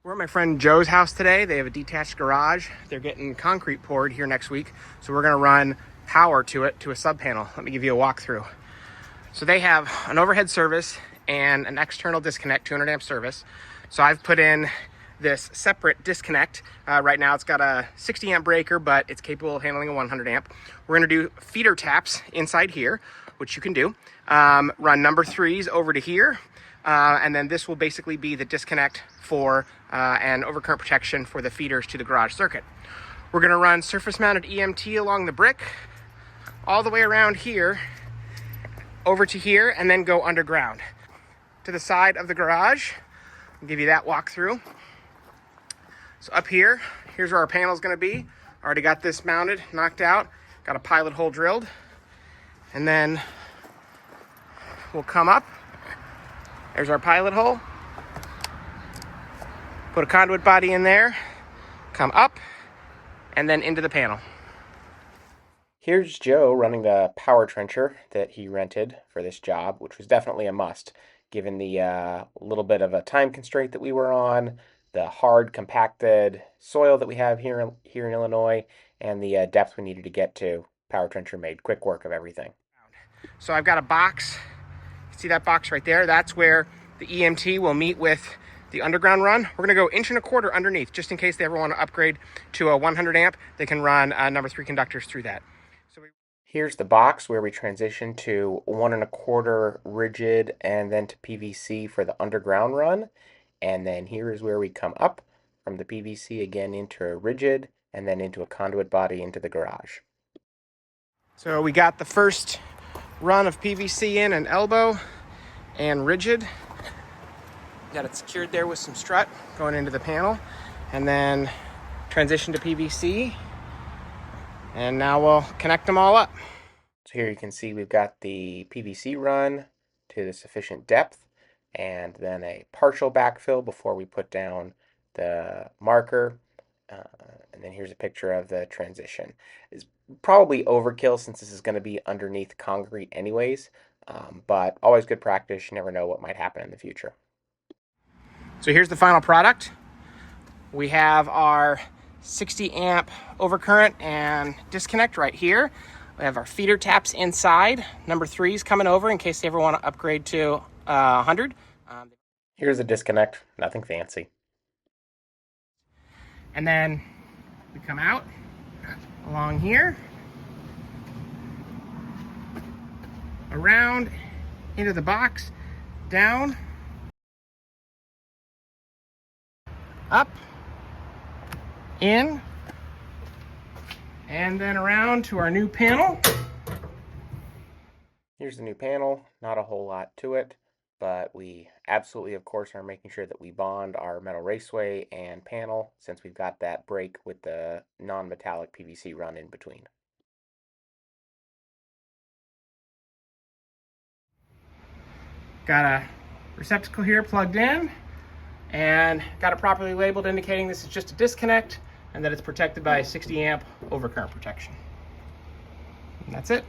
We're at my friend Joe's house today. They have a detached garage. They're getting concrete poured here next week. So we're gonna run power to it, to a sub panel. Let me give you a walkthrough. So they have an overhead service and an external disconnect, 200 amp service. So I've put in this separate disconnect. Right now it's got a 60 amp breaker, but it's capable of handling a 100 amp. We're gonna do feeder taps inside here, which you can do. Run number 3s over to here. And then this will basically be the disconnect for and overcurrent protection for the feeders to the garage circuit. We're gonna run surface mounted EMT along the brick, all the way around here, over to here, and then go underground to the side of the garage. I'll give you that walkthrough. So up here, here's where our panel is gonna be. Already got this mounted, knocked out, got a pilot hole drilled, and then we'll come up. There's our pilot hole. Put a conduit body in there, come up, and then into the panel. Here's Joe running the power trencher that he rented for this job, which was definitely a must, given the little bit of a time constraint that we were on, the hard compacted soil that we have here in Illinois, and the depth we needed to get to. Power trencher made quick work of everything. So I've got a box. See that box right there? That's where the EMT will meet with the underground run. We're gonna go 1.25 inch underneath, just in case they ever want to upgrade to a 100 amp, they can run number 3 conductors through that. Here's the box where we transition to 1.25 rigid and then to PVC for the underground run. And then here is where we come up from the PVC again into a rigid and then into a conduit body into the garage. So we got the first run of PVC in an elbow and rigid. Got it secured there with some strut going into the panel, and then transition to PVC, and now we'll connect them all up. So here you can see we've got the PVC run to the sufficient depth, and then a partial backfill before we put down the marker. And then here's a picture of the transition. It's probably overkill since this is going to be underneath concrete anyways, but always good practice. You never know what might happen in the future. So here's the final product. We have our 60 amp overcurrent and disconnect right here. We have our feeder taps inside, number 3s coming over in case they ever want to upgrade to 100. Here's the disconnect, nothing fancy. And then we come out along here, around into the box, down, up, in, and then around to our new panel. Here's the new panel. Not a whole lot to it, but we absolutely, of course, are making sure that we bond our metal raceway and panel since we've got that break with the non-metallic PVC run in between. Got a receptacle here plugged in, and got it properly labeled indicating this is just a disconnect and that it's protected by 60 amp overcurrent protection. And that's it.